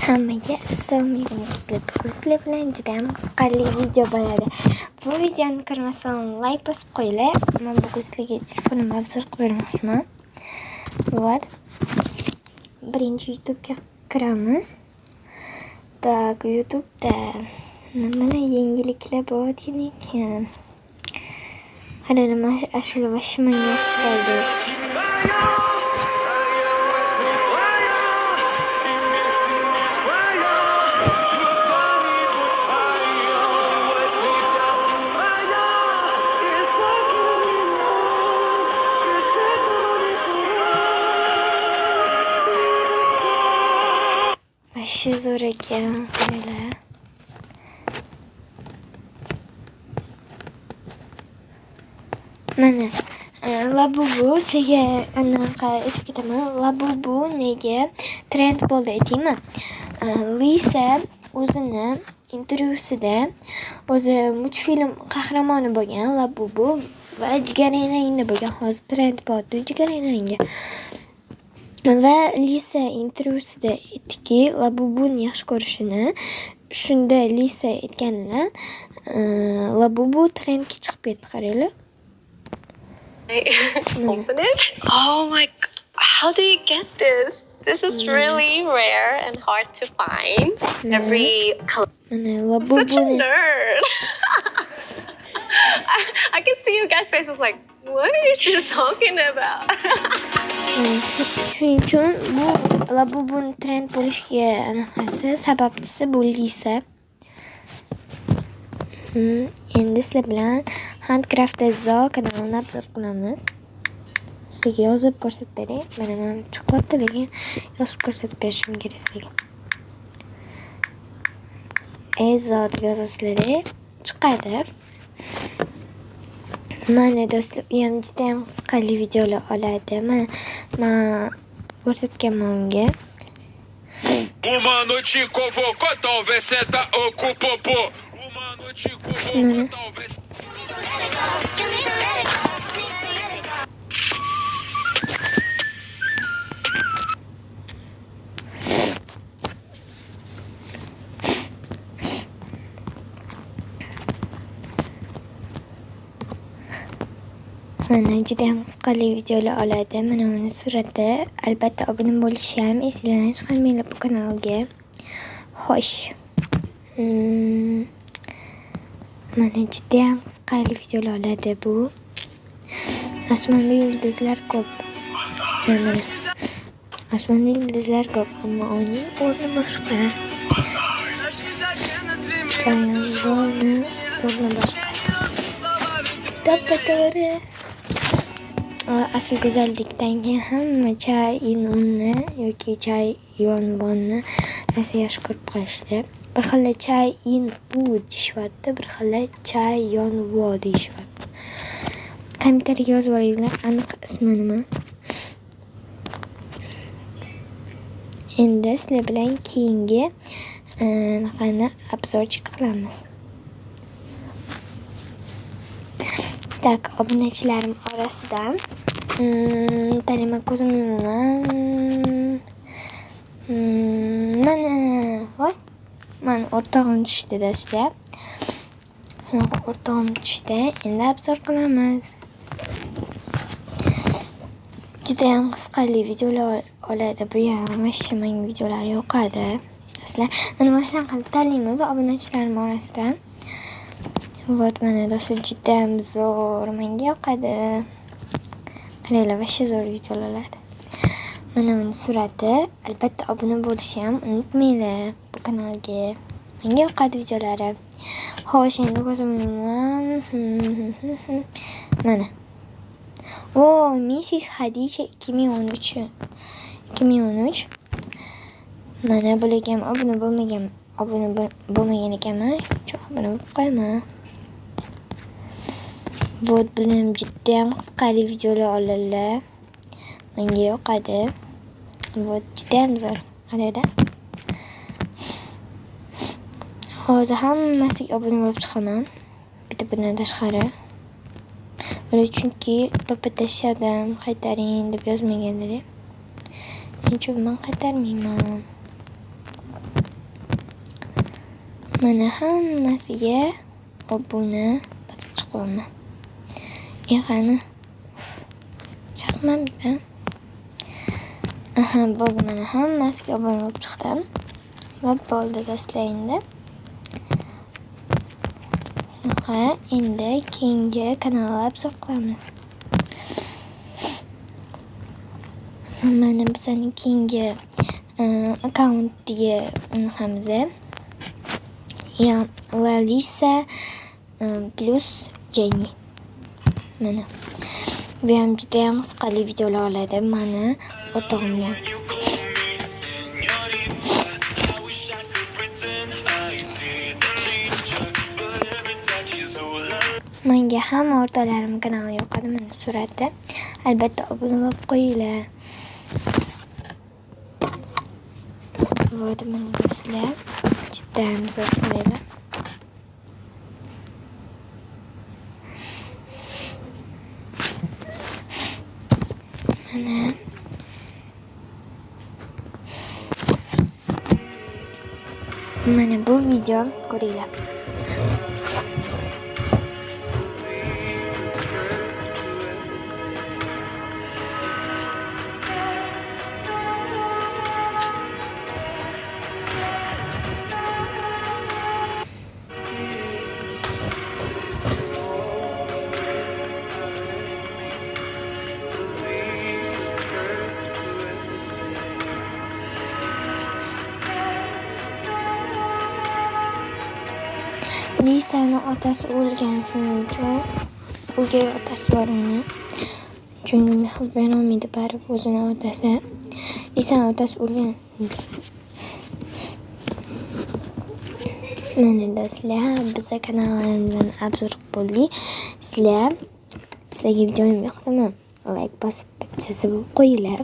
Hammaga assalomu alaykum do'stlar. Bugun sizlar bilan juda ham qiziqarli video bo'ladi. Bu videoni ko'rmasam like bosib qo'yinglar. Men bugun sizlarga telefonimni obzor qilib bermoqchiman. Вот. Birinchi YouTube'ga kiramiz. Tak, YouTube'da nimalar yangiliklar bor ekan. Hali nima ashula va shimanga o'xshaydi. Вообще zo'r ekan. Qaranglar. Mana Labubu sizga anaqa aytib ketaman. Labubu nega trend bo'ldi aytaymi? Lisa o'zini intervyusida o'zi multfilm qahramoni bo'lgan Labubu va jigarrangda bo'lgan. Hozir trend bo'ldi jigarrangga. Va Lisa intervyusida aytdiki, Labubuni yaxshi ko'rishini. Shunda Lisa aytganidan Labubu trendga chiqib ketdi, qaranglar. Open it. Oh my god. How do you get this? This is really rare and hard to find. Every color. Such a nerd. I can see you guys' faces like, what is she talking about? Shuning uchun bu Labubuni trend bo'lishiga anaqasi sababchisi bu Lisa. Endi sizlar bilan Handcraft.zo kanalini obzor qilamiz. Sizlarga yozib ko'rsatib bering. Mana men chiqyapti, lekin yozib ko'rsatib berishim kerak sizlarga. Ezo deb yozasizlar, chiqadi. Mana do'stlar, u ham juda ham qiziqarli videolar oladi. Men ko'rsatganman unga. Uma noite convocou, talvez senta ocupou. Uma noite convocou, talvez. Mana juda ham qiziqarli videolar oladi. Mana uni surati. Albatta obuna bo'lishni ham esinglardan chiqarmanglar bu kanalga. Xo'sh. Mana juda ham qiziqarli videolar oladi bu. Osmonda yulduzlar ko'p. Mana osmonda yulduzlar ko'p, ammo uning o'rni boshqa. Joyini o'rni boshqa. To'g'ri. Asl go'zallikdan keyin hamma chay uni yoki chay yonbonni rosa yaxshi ko'rib qolishdi. Bir xil chay in u deyishyapti, bir xil chay yonvo deyishyapti. Kommentariyga yozib yuboringlar, aniq ismi nima. Endi sizlar bilan keyingi anaqani obzorchik qilamiz. Tak, obunachilarim orasidan tanima ko'zim yumaman. Mana o'rtog'im tushdi do'stlar. O'rtog'im tushdi. Endi obzor qilamiz. Juda ham qiziqarli videolar oladi. Bu ham mashina menga videolar yoqadi. Do'stlar, mana mana qilib tanlaymiz obunachilarim orasidan. Вот, mana do'stlar juda ham zo'r, menga yoqadi. Qaranglar, vashsha zo'r videolar oladi. Mana uni surati. Albatta obuna bo'lishni ham unutmanglar bu kanalga. Menga yoqadi videolari. Xo'sh, endi ko'zim yumaman. Mana. Mrs. Khadija 2013. Mana bularga ham obuna bo'lmagan ekanman. Obuna bo'lib qo'yaman. Вот, bular juda ham qiziqarli videolar oladilar. Menga yoqadi. Вот, juda ham zo'r. Qaranglar. Hozir hammasiga obuna bo'lib chiqaman. Bitta bundan tashqari. Chunki papa tashladim, qaytaring deb yozmagan dedi. Shuning uchun men qaytarmayman. Mana hammasiga obuna bosib chiqaman. Qani chaqmamda. Aha, bo'ldi, mana hammasiga obuna bo'lib chiqdim. Va bo'ldi do'stlar endi. Endi keyingi kanalga obzor qilamiz. Mana bizning keyingi akkauntga unamiz. Ya, Lalisa plus Jenny. Mana. Bu ham juda ham qisqali videolar oladi. Mana o'rtog'im ham. Menga hamma o'rtoqlarim kanali yoqadi. Mana surati. Albatta obuna bo'lib qo'yinglar. Voda mana do'stlar. Juda ham zo'r qo'yinglar. Mana bu video ko'ringlar. Lisa'ning otasi o'lgan, shuning uchun o'gay otasi bor uni. Chunki mehr berolmaydi baribir o'zini otasi. Lisa'ning otasi o'lgan. Mana do'stlar, bizning kanalimizdan obzor bo'ldik. Sizlarga videoim yoqdimi? Like bosib, subscribe qo'yinglar.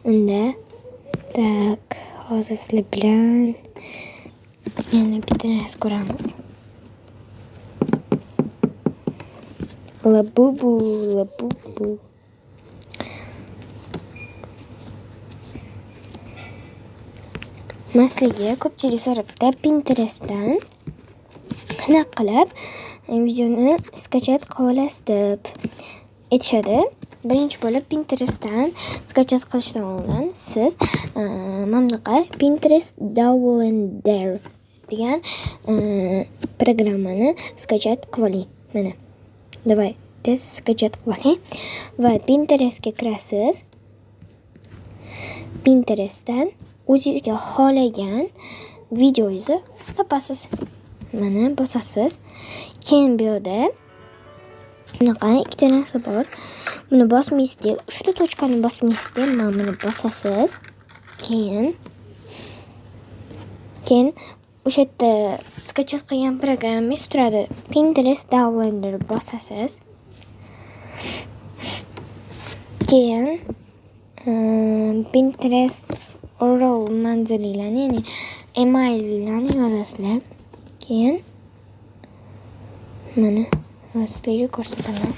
Unda tak, hozir sizlar bilan yana bitta narsa ko'ramiz. Labubu. Masliga ko'pchilik so'rabdi Pinterestdan qanaqa qilib videoni skachat qilib olasiz deb aytishadi. Birinchi bo'lib Pinterestdan skachat qilishdan oldin siz mamlaqa Pinterest Downloader degan programmani skachat qilib oling. Mana. Davay, tez skachat qilib oling va Pinterestga kirasiz. Pinterestdan o'zingizga xohlagan videoingizni topasiz. Mana bosasiz. Keyin bu yerda bunaqa ikkita narsa bor. Buni bosmaysizlar, uchta tochkani bosmaysizlar, mana buni bosasiz. Keyin o'sha yerda skachat qilgan programmangiz turadi. Pinterest Downloader bosasiz. Keyin Pinterest URL manzillarni, ya'ni emaillarni yozasizlar. Keyin mana sizlarga ko'rsataman.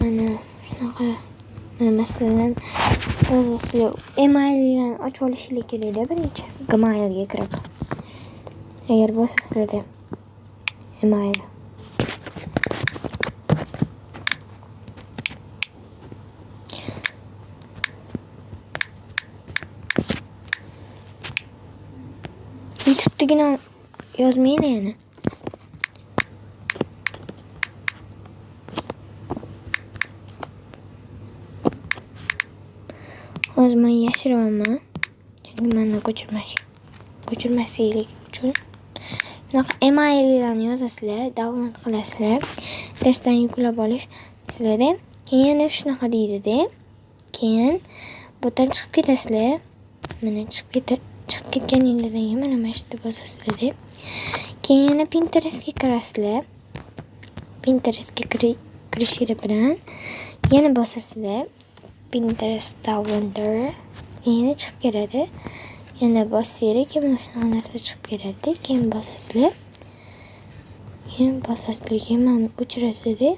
Mana shunaqa. Mana masalan yozasizlar. Emaillarni ochib olishingiz kerak-da birinchi. Gmailga kirib. Agar bo'lsa sizlarda email. YouTube'dagina yozmaylar yana. Hozir men yashiraman. Chunki menda ko'chirmaslik uchun. Bunaqa emaillarni yozasizlar, download qilasizlar. Testdan yuklab olish sizlarda. Keyin yana shunaqa deydi-da. Keyin butdan chiqib ketasizlar. Mana chiqib ketganingizdan keyin mana shu yerda bosasizlar. Keyin yana Pinterestga kirasizlar. Pinterestga kirishingiz bilan yana bosasizlar. Pinterest Downloader yana chiqib keladi. Yana bossanglar, keyin shunaqa narsa chiqib keladi. Keyin bosasizlar. Keyin mana o'chirasizlar.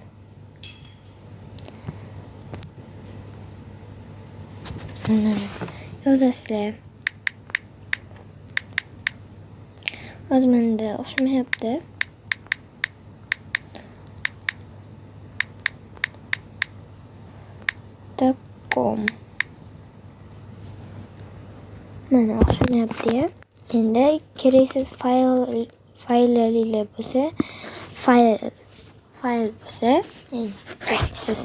Mana yozasizlar. O'zimda o'xshamayapti. Takom. Mana o'xshamayapti. Endi keraksiz fayllar bo'lsa, fayl bo'lsa, keraksiz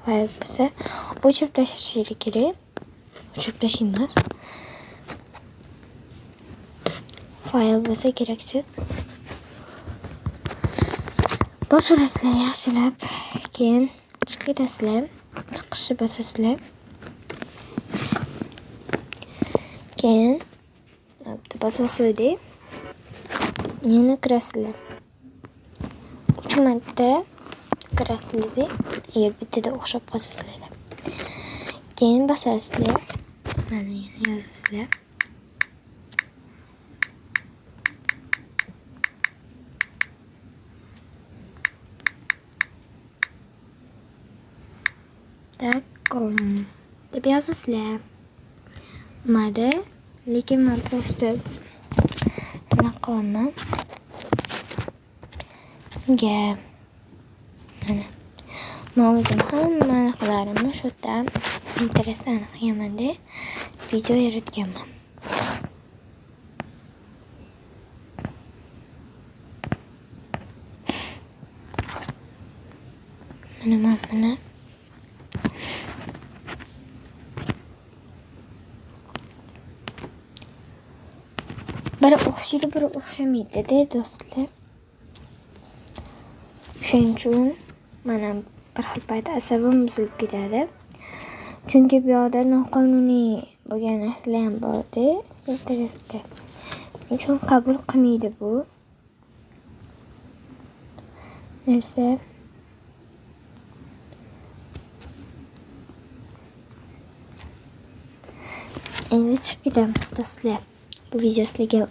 fayl bo'lsa, o'chirib tashlash kerak. O'chirib tashlaymiz. Fayl bo'lsa keraksiz. Bosurasizlar yaxshilab, keyin chiqib ketasizlar. Chiqishni bosasizlar. Keyin bosasizlar. Yana kirasizlar. 3 marta kirasizlar. Agar bittada o'xshab qolsasizlar. Keyin bosasizlar. Mana yana yozasizlar. Takom deb yozasizlar. Mada, lekin men просто bunaqa qilaman. Mana. Men o'zim hamma narxlarimni shu yerda Pinterestdan qilyapman-da, video yaratganman. Mana biri o'xshaydi, biri o'xshamaydi-da, do'stlar. Shuning uchun mana bir xil payt asabim buzilib ketadi. Chunki bu yoqda noqonuniy bo'lgan narsalar ham bor-da, Pinterestda. Shuning uchun qabul qilmaydi bu narsa. Endi chiqib ketamiz, do'stlar. Bu video sizlarga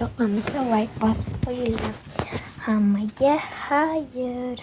yoqqan bo'lsa, like bosib qo'yinglar. Hammaga xayr.